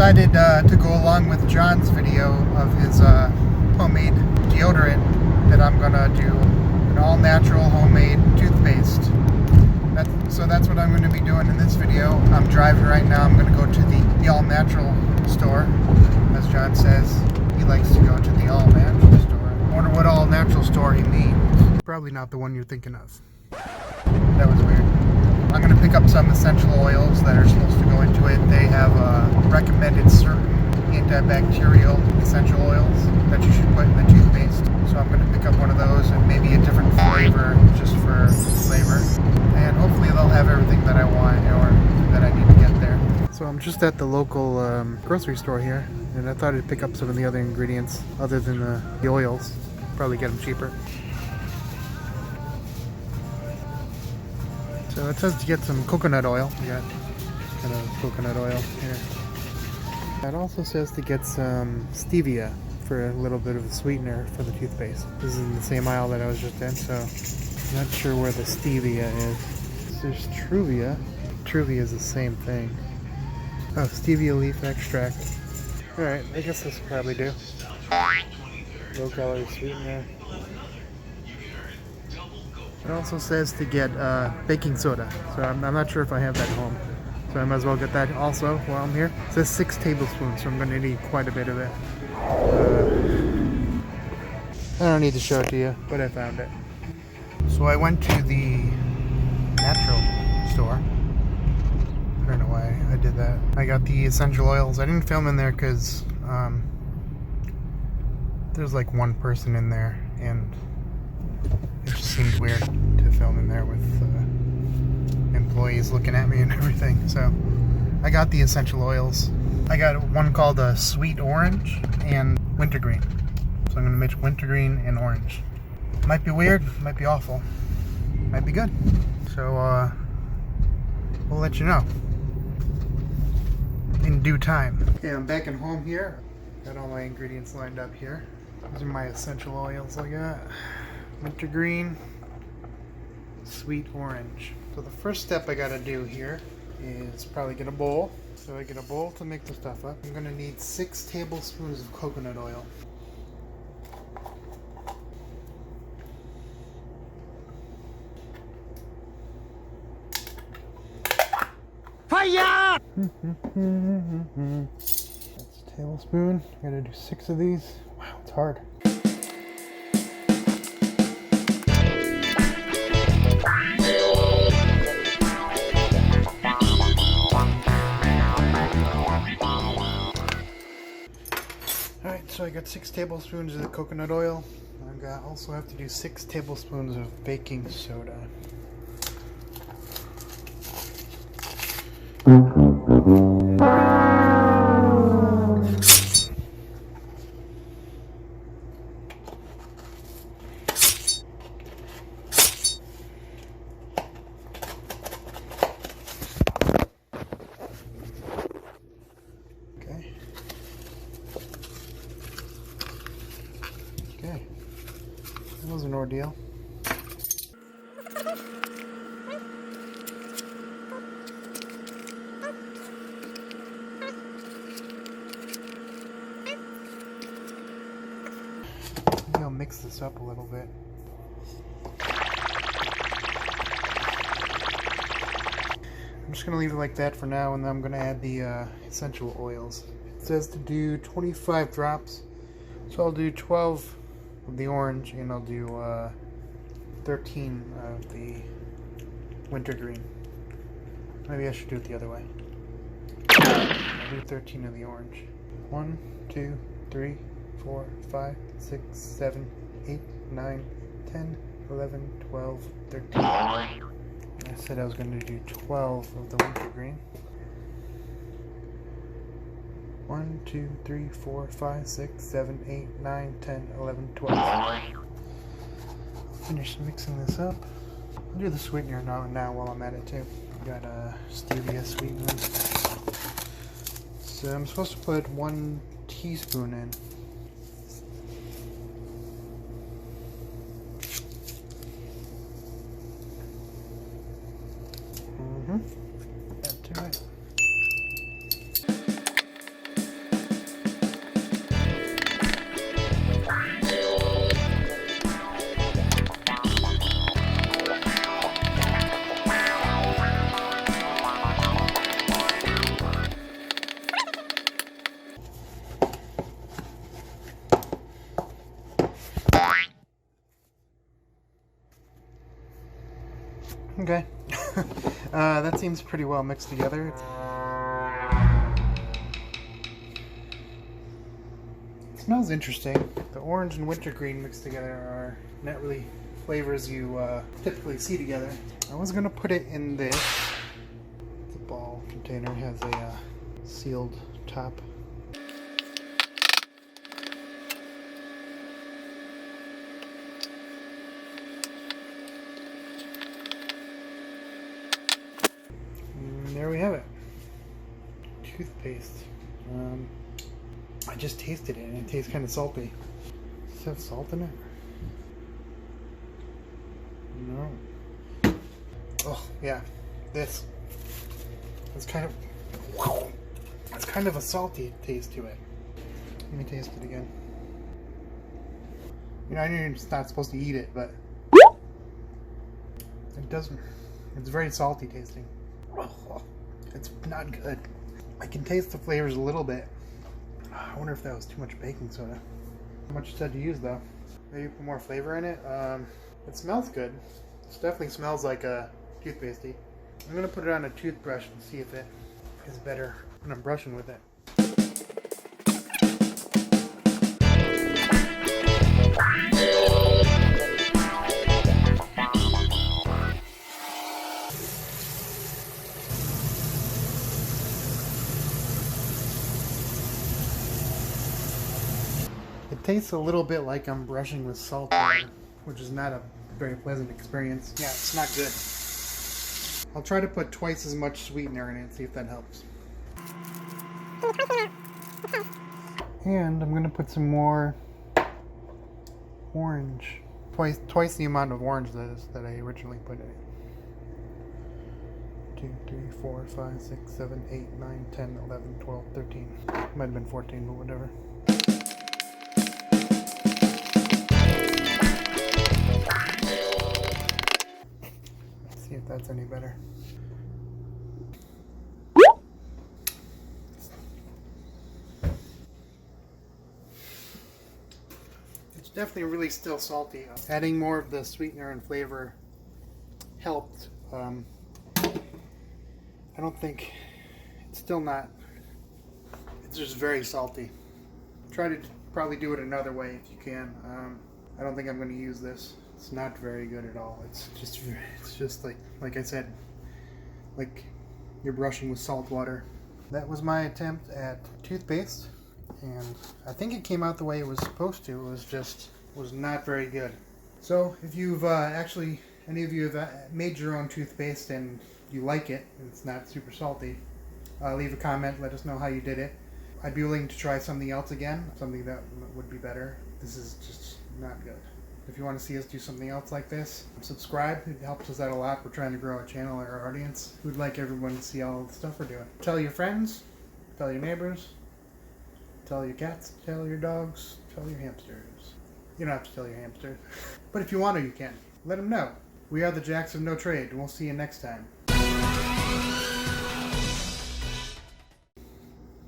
decided to go along with John's video of his homemade deodorant that I'm gonna do an all-natural homemade toothpaste. So that's what I'm going to be doing in this video. I'm driving right now. I'm going to go to the all-natural store. As John says, he likes to go to the all-natural store. I wonder what all-natural store he means. Probably not the one you're thinking of. That was weird. I'm going to pick up some essential oils that are supposed to go into it. They have recommended certain antibacterial essential oils that you should put in the toothpaste. So I'm going to pick up one of those and maybe a different flavor just for flavor. And hopefully they'll have everything that I want or that I need to get there. So I'm just at the local grocery store here, and I thought I'd pick up some of the other ingredients other than the oils. Probably get them cheaper. So it says to get some coconut oil. We got kind of coconut oil here. It also says to get some stevia for a little bit of a sweetener for the toothpaste. This is in the same aisle that I was just in, so I'm not sure where the stevia is. There's Truvia. Truvia is the same thing. Oh, stevia leaf extract. Alright, I guess this will probably do. Low calorie sweetener. It also says to get baking soda, so I'm not sure if I have that at home. So I might as well get that also while I'm here. It says 6 tablespoons, so I'm going to need quite a bit of it. I don't need to show it to you, but I found it. So I went to the natural store. I don't know why I did that. I got the essential oils. I didn't film in there because there's like one person in there, and it just seemed weird to film in there with employees looking at me and everything. So I got the essential oils. I got one called Sweet Orange and Wintergreen. So I'm going to mix wintergreen and orange. Might be weird, might be awful, might be good. So we'll let you know in due time. Okay, I'm back at home here. Got all my ingredients lined up here. These are my essential oils I got. Wintergreen, sweet orange. So the first step I gotta do here is probably get a bowl. So I get a bowl to mix the stuff up. I'm gonna need 6 tablespoons of coconut oil. Fire! That's a tablespoon. I gotta do 6 of these. Wow, it's hard. Alright, so I got 6 tablespoons of the coconut oil. I also have to do 6 tablespoons of baking soda. Okay, that was an ordeal. Maybe I'll mix this up a little bit. I'm just going to leave it like that for now, and then I'm going to add the essential oils. It says to do 25 drops, so I'll do 12 of the orange, and I'll do 13 of the wintergreen. Maybe I should do it the other way. I'll do 13 of the orange. 1, 2, 3, 4, 5, 6, 7, 8, 9, 10, 11, 12, 13. I said I was going to do 12 of the wintergreen. 1, 2, 3, 4, 5, 6, 7, 8, 9, 10, 11, 12. Finish mixing this up. I'll do the sweetener now while I'm at it too. Got a stevia sweetener. So I'm supposed to put 1 teaspoon in. Add to it. Okay. That seems pretty well mixed together. It smells interesting. The orange and wintergreen mixed together are not really flavors you typically see together. I was gonna put it in this. The ball container has a sealed top. And there we have it. Toothpaste. I just tasted it and it tastes kind of salty. Does it have salt in it? No. Oh yeah, this. It's kind of a salty taste to it. Let me taste it again. You know, I know you're not supposed to eat it, but it doesn't. It's very salty tasting. It's not good. I can taste the flavors a little bit. I wonder if that was too much baking soda. How much you said to use though? Maybe put more flavor in it. It smells good. It definitely smells like a toothpastey. I'm gonna put it on a toothbrush and see if it is better when I'm brushing with it. It tastes a little bit like I'm brushing with salt water, which is not a very pleasant experience. Yeah, it's not good. I'll try to put twice as much sweetener in it and see if that helps. And I'm going to put some more orange. Twice the amount of orange that I originally put in it. 2, 3, 4, 5, 6, 7, 8, 9, 10, 11, 12, 13. Might have been 14, but whatever. Let's see if that's any better. It's definitely really still salty. Adding more of the sweetener and flavor helped. I don't think, it's still not, it's just very salty. Try to probably do it another way if you can. I don't think I'm going to use this. It's not very good at all. It's just like I said, like you're brushing with salt water. That was my attempt at toothpaste, and I think it came out the way it was supposed to. It was not very good. So if you've any of you have made your own toothpaste and you like it, and it's not super salty, leave a comment, let us know how you did it. I'd be willing to try something else again, something that would be better. This is just not good. If you want to see us do something else like this, subscribe. It helps us out a lot. We're trying to grow our channel, our audience. We'd like everyone to see all the stuff we're doing. Tell your friends, tell your neighbors, tell your cats, tell your dogs, tell your hamsters. You don't have to tell your hamsters, but if you want to, you can. Let them know. We are the Jacks of No Trade, and we'll see you next time.